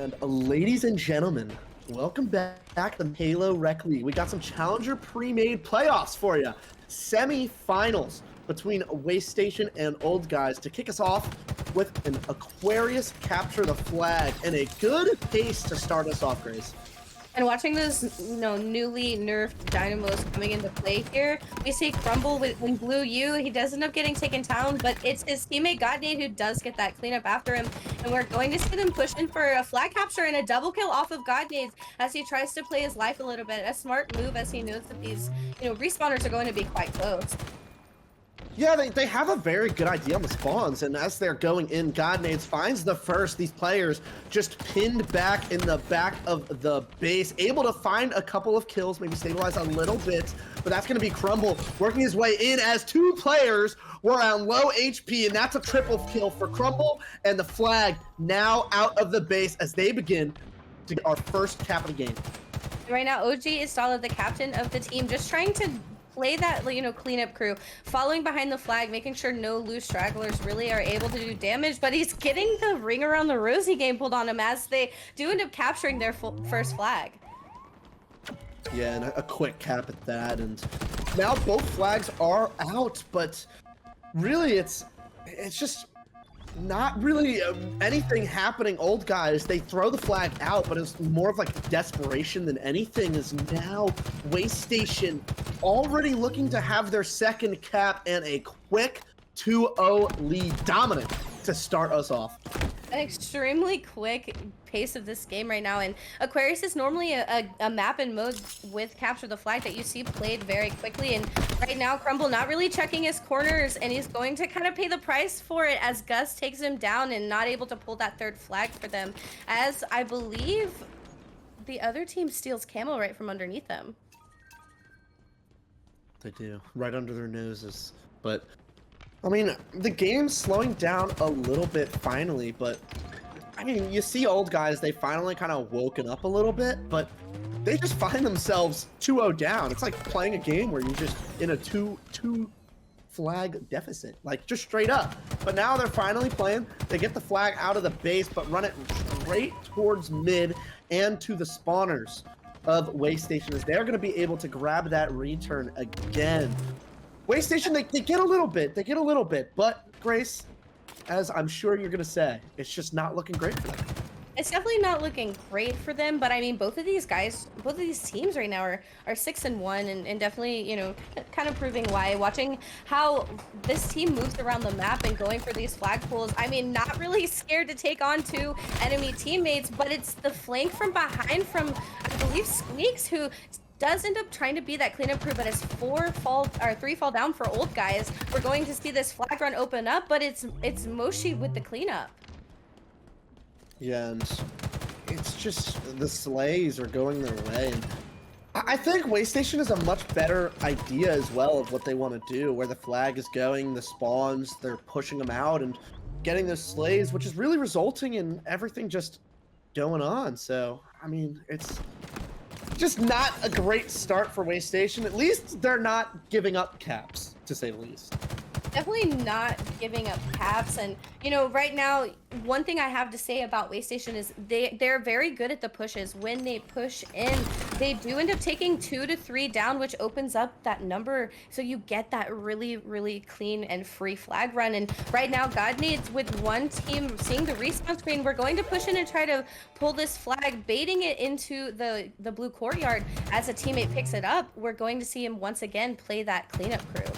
And ladies and gentlemen, welcome back to the Halo Rec League. We got some Challenger Premade playoffs for you. Semi-finals between Waste Station and Old Guys to kick us off with an Aquarius capture the flag and a good pace to start us off, Grace. And watching those, newly nerfed dynamos coming into play here, we see Crumble when Blue U, he does end up getting taken down, but it's his teammate Godnade who does get that cleanup after him. And we're going to see them pushing for a flag capture and a double kill off of Godnade as he tries to play his life a little bit. A smart move as he knows that these, respawners are going to be quite close. Yeah, they have a very good idea on the spawns, and as they're going in, Godnades finds the first. These players just pinned back in the back of the base, able to find a couple of kills, maybe stabilize a little bit, but that's going to be Crumble working his way in as two players were on low HP, and that's a triple kill for Crumble, and the flag now out of the base as they begin to get our first cap of the game. Right now, OG is solid, the captain of the team, just trying to play that, cleanup crew, following behind the flag, making sure no loose stragglers really are able to do damage, but he's getting the ring around the rosy game pulled on him as they do end up capturing their first flag. Yeah, and a quick cap at that, and now both flags are out, but really it's just not really anything happening. Old Guys, they throw the flag out, but it's more of like desperation than anything. Is now Waste Station already looking to have their second cap and a quick 2-0 lead. Dominant to start us off. An extremely quick pace of this game right now, and Aquarius is normally a map and mode with capture the flag that you see played very quickly, and right now Crumble not really checking his corners, and he's going to kind of pay the price for it as Gus takes him down and not able to pull that third flag for them, as I believe the other team steals camo right from underneath them. They do, right under their noses, but I mean, the game's slowing down a little bit finally, but I mean, you see Old Guys, they finally kind of woken up a little bit, but they just find themselves 2-0 down. It's like playing a game where you're just in a two flag deficit, like just straight up. But now they're finally playing. They get the flag out of the base, but run it straight towards mid and to the spawners of Waste Station, as they're going to be able to grab that return again. Waste Station, they get a little bit, but Grace, as I'm sure you're gonna say, it's just not looking great for them. It's definitely not looking great for them, but I mean, both of these teams right now are 6-1, and definitely, kind of proving why. Watching how this team moves around the map and going for these flag pulls, I mean, not really scared to take on two enemy teammates, but it's the flank from behind from, I believe, Squeaks, who does end up trying to be that cleanup crew, but as 3 fall down for Old Guys, we're going to see this flag run open up, but it's Moshi with the cleanup. Yeah, and it's just the slays are going their way. And I think Waste Station is a much better idea as well of what they want to do, where the flag is going, the spawns, they're pushing them out and getting those slays, which is really resulting in everything just going on. So, I mean, it's just not a great start for Waste Station. At least they're not giving up caps, to say the least. Definitely not giving up caps, and right now, one thing I have to say about Waste Station is they're very good at the pushes. When they push in, they do end up taking 2 to 3 down, which opens up that number, so you get that really, really clean and free flag run. And right now, Godnades with one team seeing the respawn screen, we're going to push in and try to pull this flag, baiting it into the blue courtyard. As a teammate picks it up, we're going to see him once again play that cleanup crew.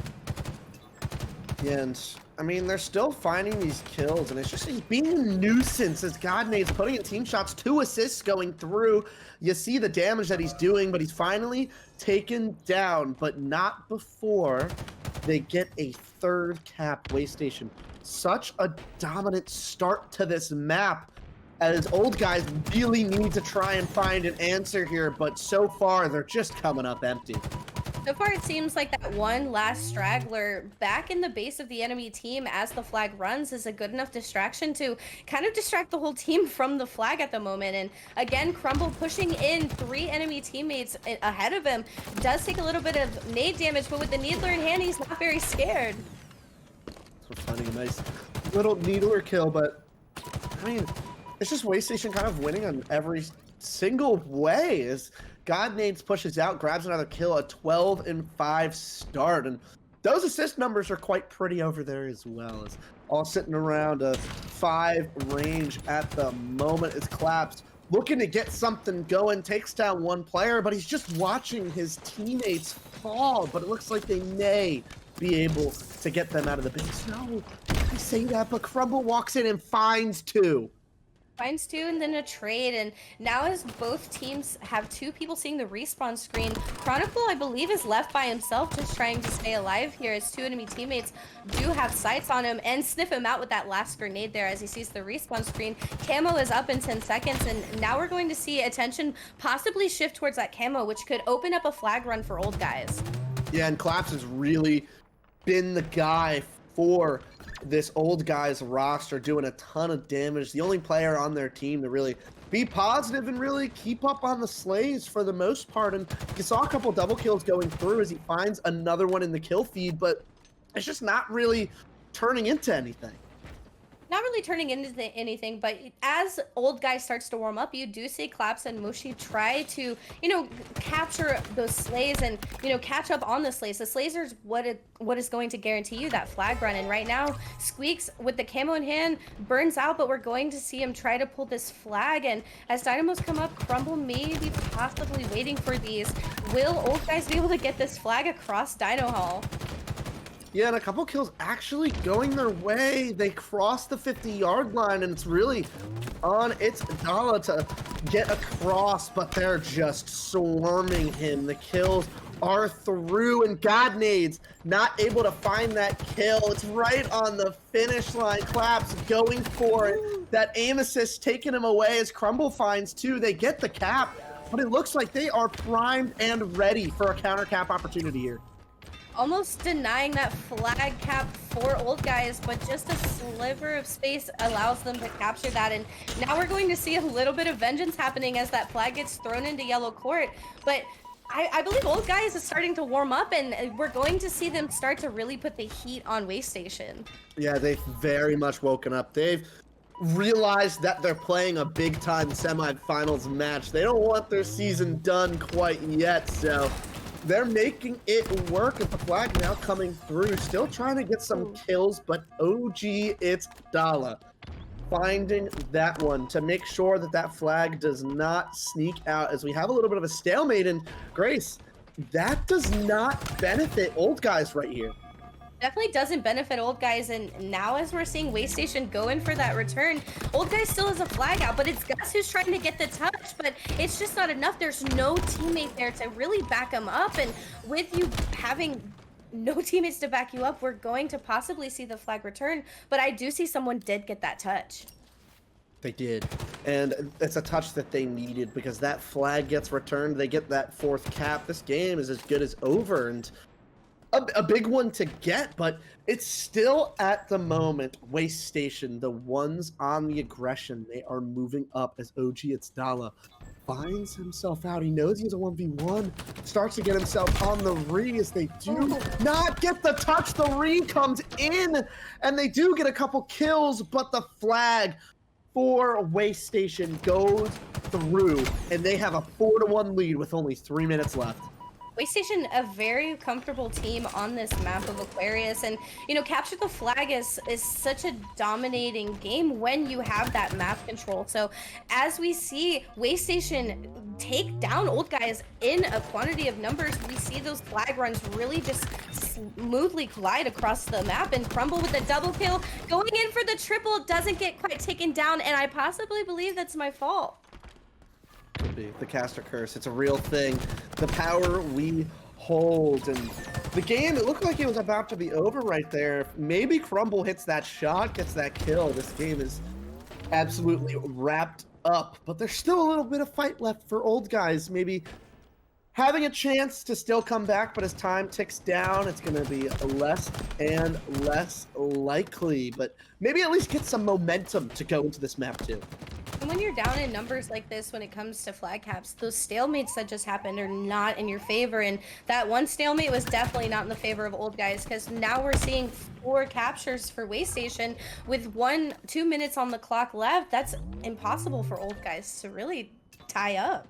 Yeah, and I mean, they're still finding these kills, and he's being a nuisance as Godnade's putting in team shots, 2 assists going through. You see the damage that he's doing, but he's finally taken down, but not before they get a third cap. Waste Station, such a dominant start to this map, as Old Guys really need to try and find an answer here, but so far they're just coming up empty. So far, it seems like that one last straggler back in the base of the enemy team as the flag runs is a good enough distraction to kind of distract the whole team from the flag at the moment. And again, Crumble pushing in 3 enemy teammates ahead of him does take a little bit of nade damage, but with the Needler in hand, he's not very scared. So finding a nice little Needler kill, but I mean, it's just Waystation kind of winning on every single way as Godnades pushes out, grabs another kill, a 12-5 start. And those assist numbers are quite pretty over there as well, as all sitting around a 5 range at the moment as Claps looking to get something going, takes down one player, but he's just watching his teammates fall. But it looks like they may be able to get them out of the base. No, I say that, but Crumble walks in and finds 2. Finds 2 and then a trade, and now as both teams have 2 people seeing the respawn screen, Chronicle, I believe, is left by himself just trying to stay alive here as 2 enemy teammates do have sights on him and sniff him out with that last grenade there as he sees the respawn screen. Camo is up in 10 seconds, and now we're going to see attention possibly shift towards that camo, which could open up a flag run for old guys. Yeah, and Claps has really been the guy for this old guy's roster, doing a ton of damage. The only player on their team to really be positive and really keep up on the slays for the most part. And you saw a couple double kills going through as he finds another one in the kill feed, but it's just not really turning into anything. Not really turning into anything, but as old guy starts to warm up, you do see Claps and Mushi try to, you know, capture those slays and, you know, catch up on the slays. The slays are what is going to guarantee you that flag run. And right now, Squeaks with the camo in hand burns out, but we're going to see him try to pull this flag. And as Dynamos come up, Crumble may be possibly waiting for these. Will old guys be able to get this flag across Dino Hall? Yeah, and a couple kills actually going their way. They cross the 50-yard line, and it's really on its Dala to get across, but they're just swarming him. The kills are through, and Godnades not able to find that kill. It's right on the finish line. Claps going for it. That aim assist taking him away as Crumble finds 2. They get the cap, but it looks like they are primed and ready for a counter cap opportunity here. Almost denying that flag cap for old guys, but just a sliver of space allows them to capture that. And now we're going to see a little bit of vengeance happening as that flag gets thrown into yellow court. But I believe old guys is starting to warm up, and we're going to see them start to really put the heat on Waystation. Yeah, they've very much woken up. They've realized that they're playing a big-time semifinals match. They don't want their season done quite yet, so they're making it work with the flag now coming through. Still trying to get some kills, but OG, it's Dala finding that one to make sure that that flag does not sneak out as we have a little bit of a stalemate. And Grace, that does not benefit old guys right here. Definitely doesn't benefit old guys, and now as we're seeing Waystation go in for that return, old guy still has a flag out, but it's Gus who's trying to get the touch, but it's just not enough. There's no teammate there to really back him up, and with you having no teammates to back you up, we're going to possibly see the flag return, but I do see someone did get that touch. They did, and it's a touch that they needed because that flag gets returned. They get that 4th cap. This game is as good as over, and a big one to get, but it's still at the moment Waystation, the ones on the aggression. They are moving up as OG Itzdala finds himself out. He knows he's a 1v1, starts to get himself on the re as they do not get the touch. The re comes in, and they do get a couple kills, but the flag for Waystation goes through, and they have a 4-1 lead with only 3 minutes left. Waystation, a very comfortable team on this map of Aquarius, and you know, capture the flag is such a dominating game when you have that map control. So as we see Waystation take down old guys in a quantity of numbers, we see those flag runs really just smoothly glide across the map, and Crumble with the double kill, going in for the triple, doesn't get quite taken down, and I possibly believe that's my fault. Could be the caster curse. It's a real thing. The power we hold, and the game, it looked like it was about to be over right there. Maybe Crumble hits that shot, gets that kill. This game is absolutely wrapped up, but there's still a little bit of fight left for old guys. Maybe having a chance to still come back, but as time ticks down, it's going to be less and less likely. But maybe at least get some momentum to go into this map too. when you're down in numbers like this, when it comes to flag caps, those stalemates that just happened are not in your favor. And that one stalemate was definitely not in the favor of old guys, because now we're seeing 4 captures for Waystation with 2 minutes on the clock left. That's impossible for old guys to really tie up.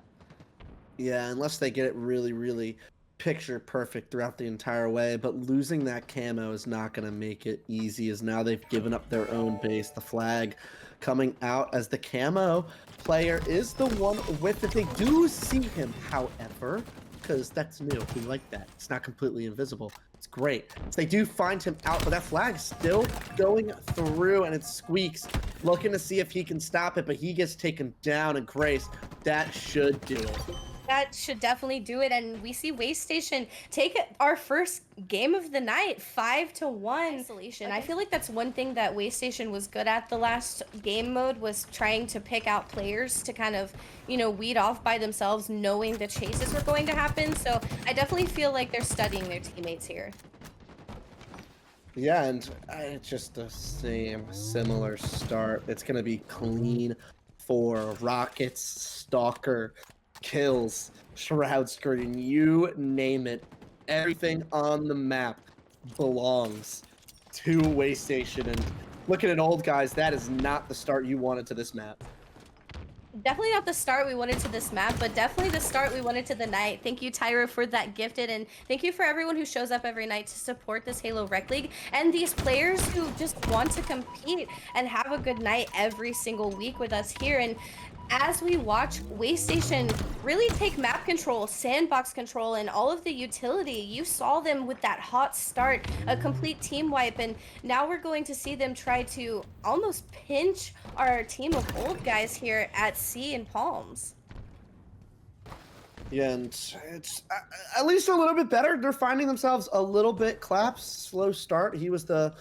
Yeah, unless they get it really, really picture perfect throughout the entire way. But losing that camo is not going to make it easy, as now they've given up their own base. The flag coming out as the camo player is the one with it. They do see him, however, because that's new. We like that. It's not completely invisible. It's great. So they do find him out, but that flag's still going through, and it's Squeaks looking to see if he can stop it, but he gets taken down, and Grace, that should do it. That should definitely do it, and we see Waystation take our first game of the night, 5-1 isolation. Okay. I feel like that's one thing that Waystation was good at the last game mode, was trying to pick out players to kind of, you know, weed off by themselves, knowing the chases were going to happen. So I definitely feel like they're studying their teammates here. Yeah, and it's just the same similar start. It's gonna be clean for Rockets, Stalker, kills, shroud screen, you name it. Everything on the map belongs to Waystation. And looking at old guys, that is not the start you wanted to this map. Definitely not the start we wanted to this map, but definitely the start we wanted to the night. Thank you, Tyra, for that gifted, and thank you for everyone who shows up every night to support this Halo Rec League, and these players who just want to compete and have a good night every single week with us here. And as we watch Waystation really take map control, sandbox control, and all of the utility, you saw them with that hot start, a complete team wipe, and now we're going to see them try to almost pinch our team of old guys here at C and Palms. Yeah, and it's at least a little bit better. They're finding themselves a little bit. Claps, slow start. He was the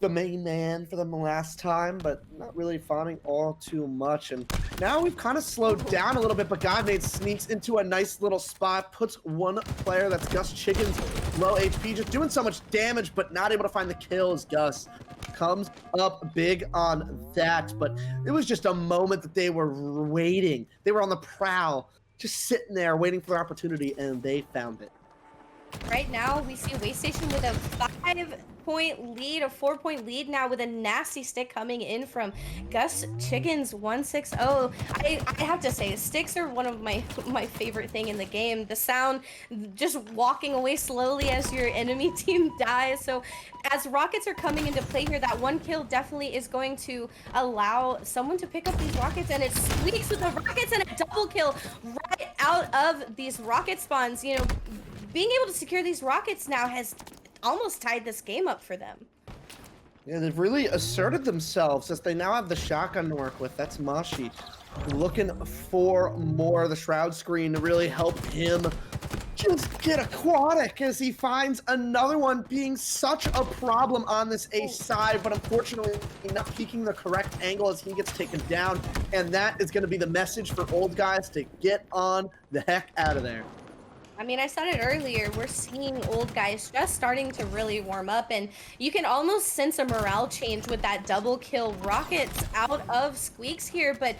main man for them last time, but not really finding all too much. And now we've kind of slowed down a little bit, but Godmade sneaks into a nice little spot, puts one player, that's Gus Chickens, low HP, just doing so much damage, but not able to find the kills. Gus comes up big on that, but it was just a moment that they were waiting. They were on the prowl, just sitting there waiting for their opportunity, and they found it. Right now, we see Waystation with a 5-point lead, a 4-point lead now, with a nasty stick coming in from Gus Chickens 160. I have to say, sticks are one of my favorite thing in the game. The sound, just walking away slowly as your enemy team dies. So as rockets are coming into play here, that one kill definitely is going to allow someone to pick up these rockets, and it Squeaks with the rockets and a double kill right out of these rocket spawns. You know, being able to secure these rockets now has almost tied this game up for them. Yeah, they've really asserted themselves as they now have the shotgun to work with. That's Mashi looking for more of the shroud screen to really help him just get aquatic as he finds another one, being such a problem on this A side, but unfortunately not peeking the correct angle as he gets taken down. And that is going to be the message for old guys to get on the heck out of there. I mean, I said it earlier, we're seeing old guys just starting to really warm up, and you can almost sense a morale change with that double kill rockets out of Squeaks here. But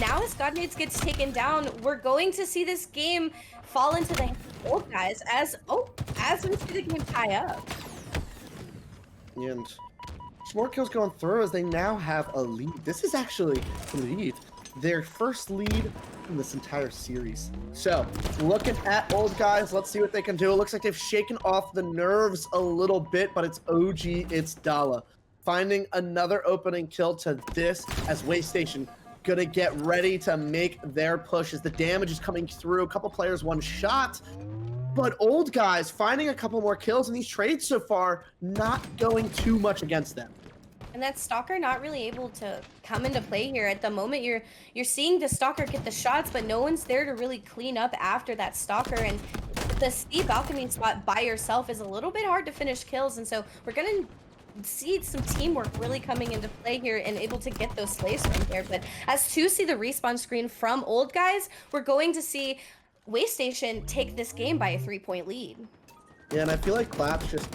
now as Godmades gets taken down, we're going to see this game fall into the hands of old guys as we see the game tie up. And some more kills going through as they now have a lead. This is actually the lead. Their first lead in this entire series. So, looking at old guys, let's see what they can do. It looks like they've shaken off the nerves a little bit, but it's OG, it's Dala. Finding another opening kill to this as Waystation gonna get ready to make their push as the damage is coming through. A couple players one shot, but old guys finding a couple more kills in these trades so far, not going too much against them. And that Stalker not really able to come into play here. At the moment, you're seeing the Stalker get the shots, but no one's there to really clean up after that Stalker. And the C balcony spot by yourself is a little bit hard to finish kills. And so we're going to see some teamwork really coming into play here and able to get those slaves from there. But as to see the respawn screen from old guys, we're going to see Waystation take this game by a 3-point lead. Yeah, and I feel like Claps just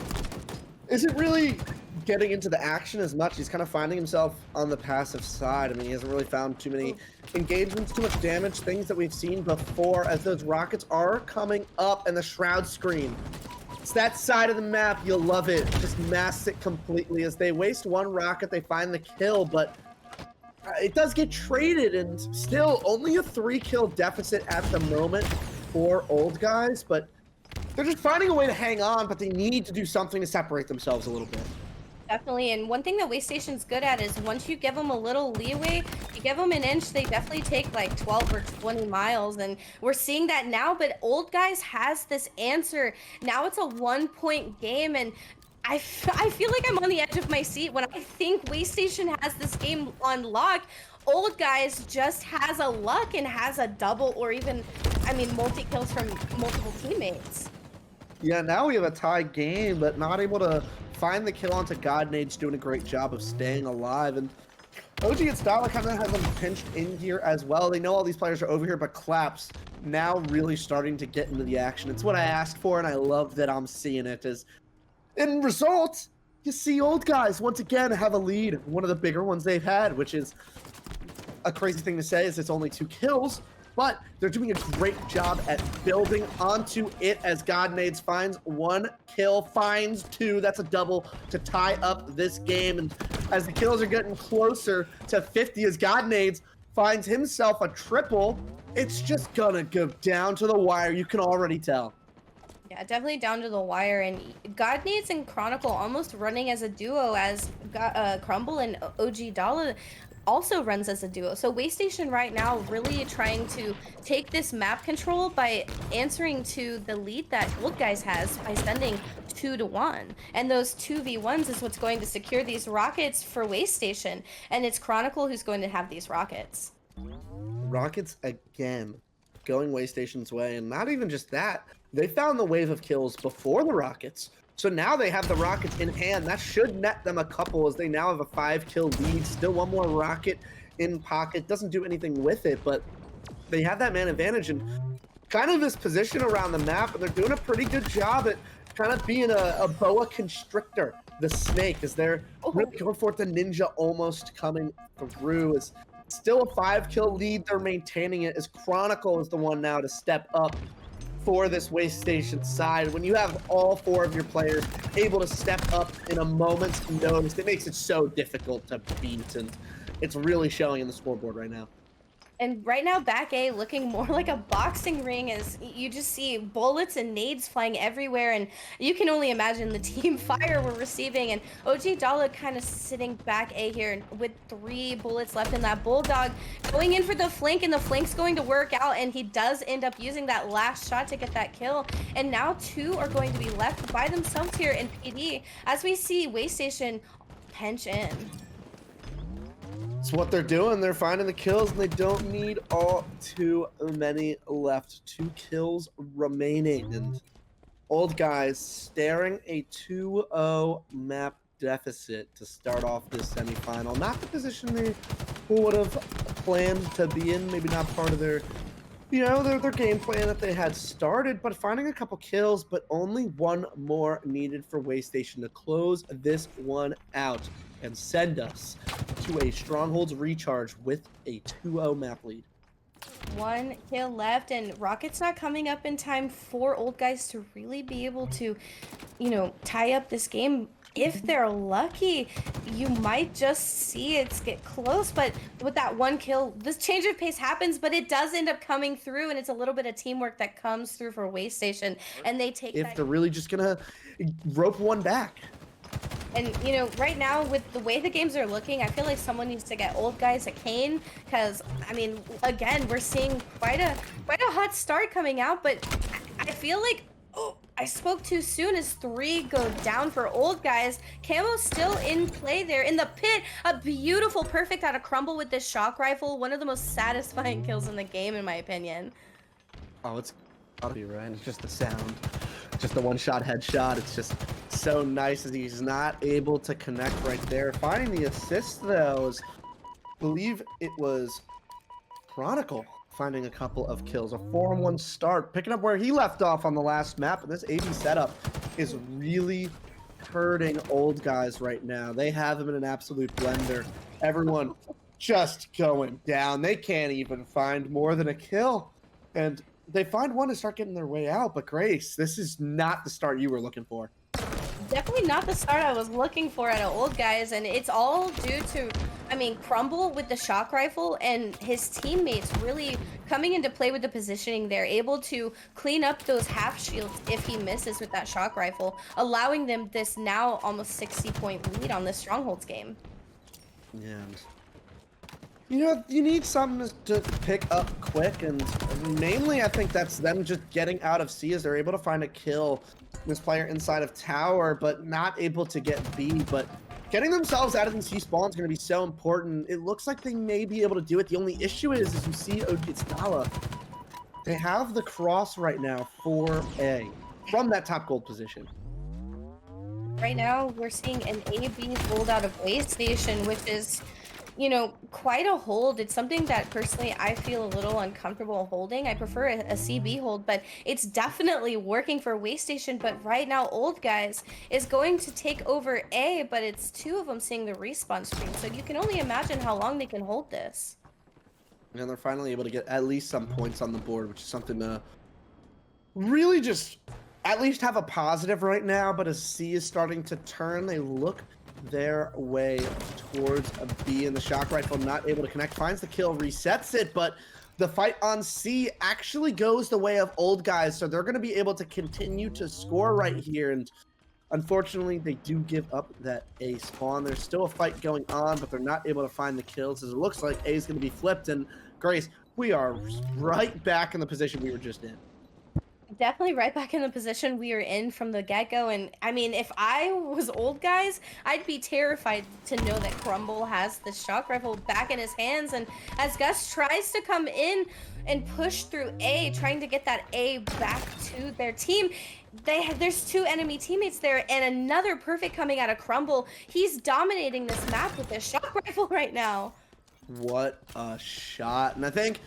isn't really getting into the action as much. He's kind of finding himself on the passive side. I mean, he hasn't really found too many engagements, too much damage, things that we've seen before as those rockets are coming up and the shroud screen. It's that side of the map. You'll love it. Just mask it completely. As they waste one rocket, they find the kill, but it does get traded, and still only a 3-kill deficit at the moment for old guys, but they're just finding a way to hang on, but they need to do something to separate themselves a little bit. Definitely, and one thing that Waystation's good at is once you give them a little leeway, you give them an inch, they definitely take like 12 or 20 miles, and we're seeing that now, but Old Guys has this answer. Now it's a 1-point game, and I feel like I'm on the edge of my seat when I think Waystation has this game on lock. Old Guys just has a luck and has a double or even, I mean, multi-kills from multiple teammates. Yeah, now we have a tie game, but not able to find the kill onto Godnade's doing a great job of staying alive. And OG and Stala kind of have them pinched in here as well. They know all these players are over here, but Claps now really starting to get into the action. It's what I asked for, and I love that I'm seeing it. As in result, you see Old Guys once again have a lead, one of the bigger ones they've had, which is a crazy thing to say, is it's only 2 kills. But they're doing a great job at building onto it as Godnades finds 1 kill, finds 2. That's a double to tie up this game. And as the kills are getting closer to 50, as Godnades finds himself a triple, it's just gonna go down to the wire. You can already tell. Yeah, definitely down to the wire. And Godnades and Chronicle almost running as a duo as Crumble and OG Dala also runs as a duo. So Waystation right now really trying to take this map control by answering to the lead that Old Guys has by sending 2-1. And those 2v1s is what's going to secure these rockets for Waystation. And it's Chronicle who's going to have these rockets. Rockets again, going Waystation's way. And not even just that, they found the wave of kills before the rockets. So now they have the rockets in hand. That should net them a couple, as they now have a 5-kill lead. Still 1 more rocket in pocket. Doesn't do anything with it, but they have that man advantage and kind of this position around the map, and they're doing a pretty good job at kind of being a boa constrictor, the snake, as they're really going for it. The ninja almost coming through. Is still a 5-kill lead. They're maintaining it, as Chronicle is the one now to step up for this Waystation side. When you have all 4 of your players able to step up in a moment's notice, it makes it so difficult to beat, and it's really showing in the scoreboard right now. And right now, back A looking more like a boxing ring, as you just see bullets and nades flying everywhere, and you can only imagine the team fire we're receiving. And OG Dala kind of sitting back A here with 3 bullets left in that Bulldog, going in for the flank, and the flank's going to work out, and he does end up using that last shot to get that kill. And now 2 are going to be left by themselves here in PD, as we see Waystation pinch in. It's what they're doing. They're finding the kills, and they don't need all too many left. 2 kills remaining, and Old Guys staring a 2-0 map deficit to start off this semifinal. Not the position they would have planned to be in. Maybe not part of their, their game plan that they had started, but finding a couple kills, but only 1 more needed for Waystation to close this one out and send us to a Strongholds recharge with a 2-0 map lead. 1 kill left, and Rocket's not coming up in time for Old Guys to really be able to, tie up this game. If they're lucky, you might just see it get close, but with that 1 kill, this change of pace happens, but it does end up coming through, and it's a little bit of teamwork that comes through for Waystation, and they take if they're really just gonna rope 1 back. And, right now, with the way the games are looking, I feel like someone needs to get Old Guys a cane, because, I mean, again, we're seeing quite a hot start coming out, but I feel like, I spoke too soon as 3 go down for Old Guys. Camo's still in play there in the pit. A beautiful perfect out of Crumble with this shock rifle. One of the most satisfying kills in the game, in my opinion. Oh, it's gotta be right. It's just the sound. Just the 1-shot headshot. It's just so nice as he's not able to connect right there. Finding the assist, though, is, I believe it was Chronicle finding a couple of kills. A 4-on-1 start, picking up where he left off on the last map. And this AV setup is really hurting old guys right now. They have them in an absolute blender. Everyone just going down. They can't even find more than a kill. And they find one to start getting their way out. But Grace, this is not the start you were looking for. Definitely not the start I was looking for out of old guys, and it's all due to, I mean, Crumble with the shock rifle and his teammates really coming into play with the positioning. They're able to clean up those half shields if he misses with that shock rifle, allowing them this now almost 60-point lead on this Strongholds game. Yeah. You know, you need something to pick up quick, and mainly I think that's them just getting out of C as they're able to find a kill. This player inside of tower, but not able to get B. But getting themselves out of the C spawn is going to be so important. It looks like they may be able to do it. The only issue is you see it's Gala. They have the cross right now for A from that top gold position. Right now, we're seeing an A-B hold out of Way Station, which is, you know, quite a hold. It's something that personally I feel a little uncomfortable holding. I prefer a CB hold, but it's definitely working for Way Station. But right now, Old Guys is going to take over A, but it's two of them seeing the respawn screen. So you can only imagine how long they can hold this. And they're finally able to get at least some points on the board, which is something to really just at least have a positive right now. But as C is starting to turn, they look their way towards a B, and the shock rifle not able to connect, finds the kill, resets it, but the fight on C actually goes the way of Old Guys, so they're going to be able to continue to score right here. And unfortunately, they do give up that A spawn. There's still a fight going on, but they're not able to find the kills, as it looks like A is going to be flipped. And Grace, we are right back in the position we were just in. Definitely right back in the position we were in from the get-go. And I mean, if I was Old Guys, I'd be terrified to know that Crumble has the shock rifle back in his hands. And as Gus tries to come in and push through A, trying to get that A back to their team, there's two enemy teammates there, and another perfect coming out of Crumble. He's dominating this map with his shock rifle right now. What a shot. And I think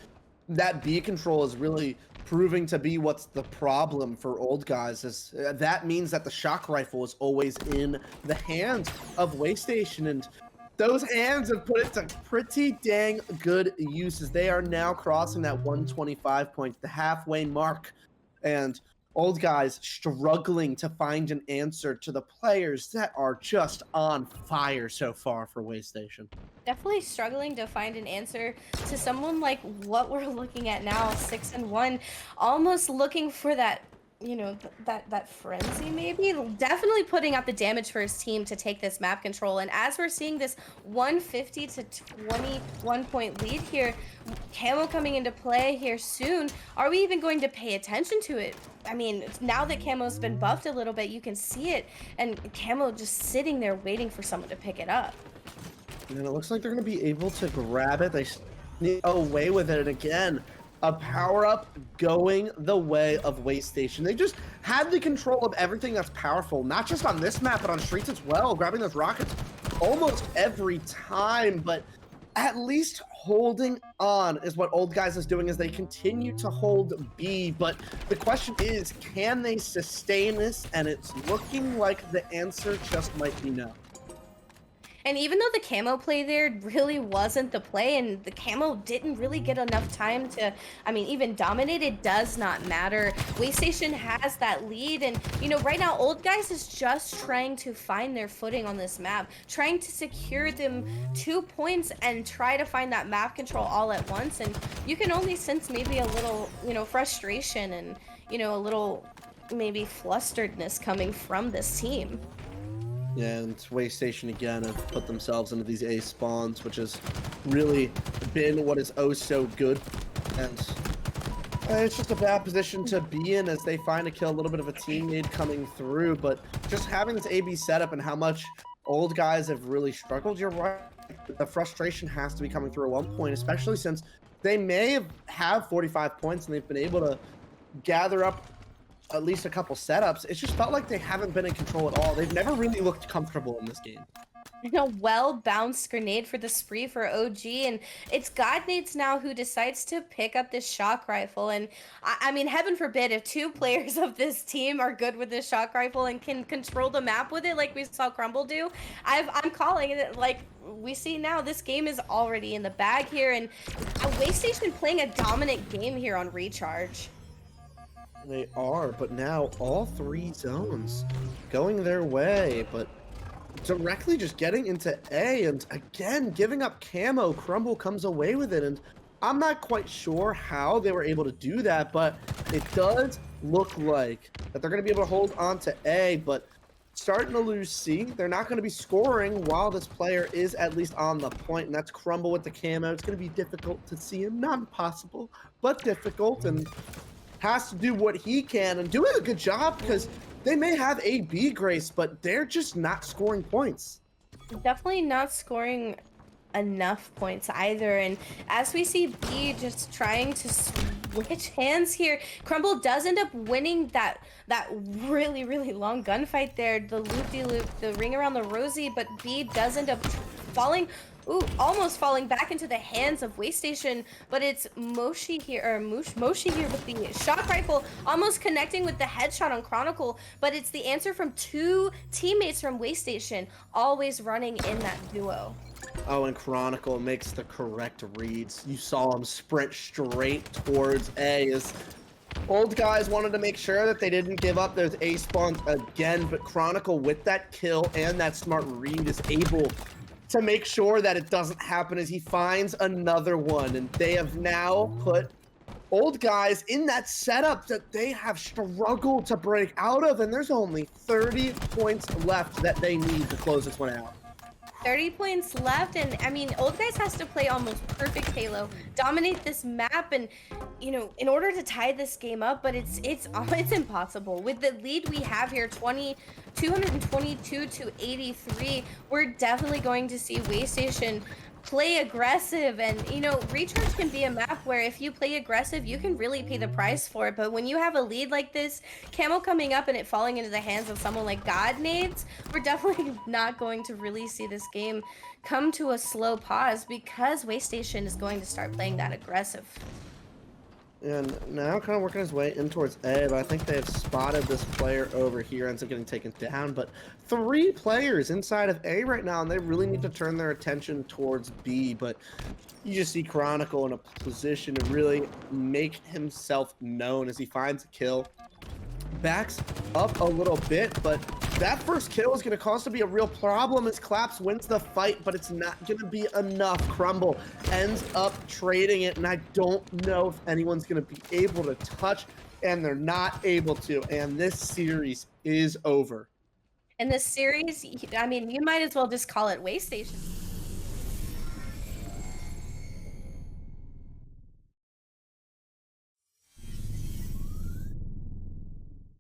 that B control is really proving to be what's the problem for Old Guys. Is that means that the shock rifle is always in the hands of Way Station, and those hands have put it to pretty dang good use as they are now crossing that 125 point, the halfway mark, and Old Guys struggling to find an answer to the players that are just on fire so far for Way Station. Definitely struggling to find an answer to someone like what we're looking at now, 6-1, almost looking for that, you know, that frenzy maybe. Definitely putting out the damage for his team to take this map control. And as we're seeing this 150 to 21 point lead here, Camo coming into play here soon, are we even going to pay attention to it? I mean, now that Camo's been buffed a little bit, you can see it, and Camo just sitting there waiting for someone to pick it up. And it looks like they're going to be able to grab it. They sneak away with it. And again, a power-up going the way of Way Station. They just had the control of everything that's powerful, not just on this map, but on streets as well, grabbing those rockets almost every time. But at least holding on is what Old Guys is doing as they continue to hold B. But the question is, can they sustain this? And it's looking like the answer just might be no. And even though the Camo play there really wasn't the play, and the Camo didn't really get enough time to, I mean, even dominate, it does not matter. Way Station has that lead, and, you know, right now, Old Guys is just trying to find their footing on this map, trying to secure them 2 points and try to find that map control all at once. And you can only sense maybe a little, you know, frustration and, you know, a little maybe flusteredness coming from this team. Yeah, and Way Station again have put themselves into these A spawns, which has really been what is oh so good. And it's just a bad position to be in as they find a kill, a little bit of a teammate coming through. But just having this AB setup and how much Old Guys have really struggled, you're right. The frustration has to be coming through at one point, especially since they may have 45 points and they've been able to gather up at least a couple setups, it's just felt like they haven't been in control at all. They've never really looked comfortable in this game. A well-bounced grenade for the spree for OG, and it's Godnades now who decides to pick up this shock rifle. And I mean, heaven forbid if two players of this team are good with this shock rifle and can control the map with it, like we saw Crumble do. I'm calling it, like we see now. This game is already in the bag here, and Waystation playing a dominant game here on Recharge. They are, but now all three zones going their way, but directly just getting into A, and again giving up camo. Crumble comes away with it, and I'm not quite sure how they were able to do that, but it does look like that they're going to be able to hold on to A, but starting to lose C. They're not going to be scoring while this player is at least on the point, and that's Crumble with the camo. It's going to be difficult to see him, not impossible, but difficult, and has to do what he can, and doing a good job, because they may have a B grace, but they're just not scoring points. Definitely not scoring enough points either. And as we see B just trying to switch hands here, Crumble does end up winning that really long gunfight there, the loop-de-loop, the ring around the rosy, but B does end up falling. Ooh, almost falling back into the hands of Waystation, but it's Moshi here, or Moshi here with the shock rifle, almost connecting with the headshot on Chronicle, but it's the answer from two teammates from Waystation, always running in that duo. Oh, and Chronicle makes the correct reads. You saw him sprint straight towards A, as old guys wanted to make sure that they didn't give up those A spawns again, but Chronicle with that kill and that smart read is able to make sure that it doesn't happen as he finds another one. And they have now put old guys in that setup that they have struggled to break out of, and there's only 30 points left that they need to close this one out. 30 points left, and I mean, old guys has to play almost perfect Halo, dominate this map, and you know, in order to tie this game up, but it's impossible with the lead we have here, 222 to 83. We're definitely going to see Waystation play aggressive, and you know, Recharge can be a map where if you play aggressive you can really pay the price for it, but when you have a lead like this, camo coming up and it falling into the hands of someone like Godnades, we're definitely not going to really see this game come to a slow pause, because Waystation is going to start playing that aggressive. And now kind of working his way in towards A, but I think they have spotted this player over here, ends up getting taken down. But 3 players inside of A right now, and they really need to turn their attention towards B. But you just see Chronicle in a position to really make himself known as he finds a kill. Backs up a little bit, but that first kill is going to cause to be a real problem as Claps wins the fight, but it's not going to be enough. Crumble ends up trading it, and I don't know if anyone's going to be able to touch, and they're not able to, and this series is over. And this series, I mean, you might as well just call it Waystation.